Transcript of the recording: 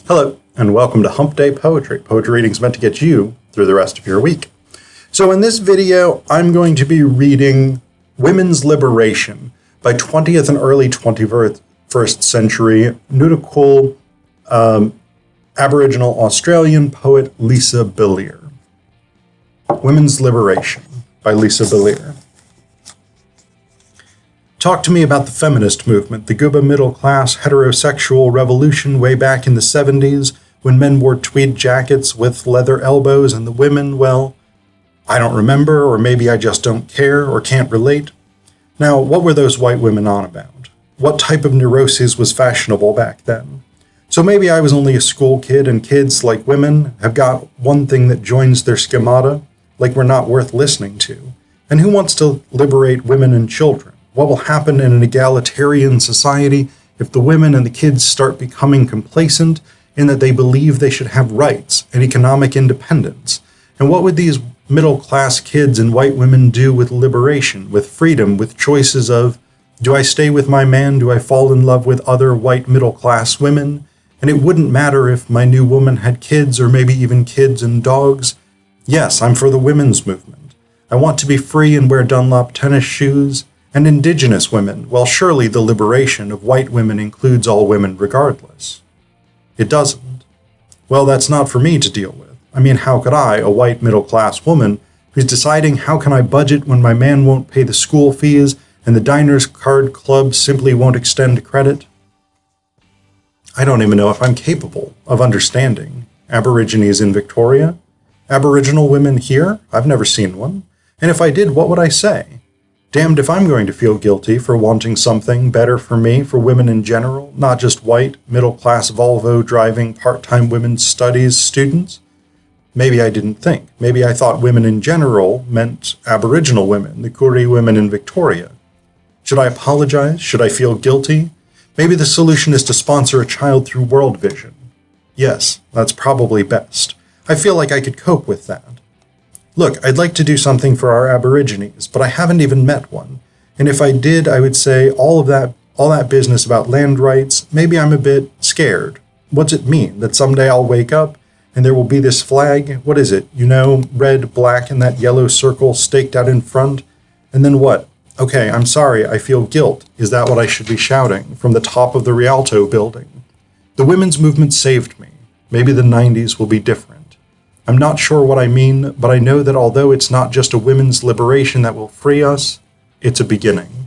Hello, and welcome to Hump Day Poetry. Poetry reading is meant to get you through the rest of your week. So in this video, I'm going to be reading Women's Liberation by 20th and early 21st century Nudikul Aboriginal Australian poet Lisa Bellear. Women's Liberation by Lisa Bellear. Talk to me about the feminist movement, the Gubba middle-class heterosexual revolution way back in the 70s when men wore tweed jackets with leather elbows and the women, well, I don't remember, or maybe I just don't care or can't relate. Now, what were those white women on about? What type of neuroses was fashionable back then? So maybe I was only a school kid and kids, like women, have got one thing that joins their schemata, like we're not worth listening to. And who wants to liberate women and children? What will happen in an egalitarian society if the women and the kids start becoming complacent in that they believe they should have rights and economic independence? And what would these middle-class kids and white women do with liberation, with freedom, with choices of, do I stay with my man? Do I fall in love with other white middle-class women? And it wouldn't matter if my new woman had kids or maybe even kids and dogs. Yes, I'm for the women's movement. I want to be free and wear Dunlop tennis shoes. And indigenous women, well, surely the liberation of white women includes all women regardless. It doesn't. Well, that's not for me to deal with. I mean, how could I, a white middle-class woman, who's deciding how can I budget when my man won't pay the school fees and the Diners Card Club simply won't extend credit? I don't even know if I'm capable of understanding Aborigines in Victoria. Aboriginal women here? I've never seen one. And if I did, what would I say? Damned if I'm going to feel guilty for wanting something better for me, for women in general, not just white, middle-class Volvo-driving, part-time women's studies students. Maybe I didn't think. Maybe I thought women in general meant Aboriginal women, the Koori women in Victoria. Should I apologize? Should I feel guilty? Maybe the solution is to sponsor a child through World Vision. Yes, that's probably best. I feel like I could cope with that. Look, I'd like to do something for our Aborigines, but I haven't even met one. And if I did, I would say all that business about land rights, maybe I'm a bit scared. What's it mean? That someday I'll wake up and there will be this flag? What is it? You know, red, black, and that yellow circle staked out in front? And then what? Okay, I'm sorry, I feel guilt. Is that what I should be shouting from the top of the Rialto building? The women's movement saved me. Maybe the 90s will be different. I'm not sure what I mean, but I know that although it's not just a women's liberation that will free us, it's a beginning.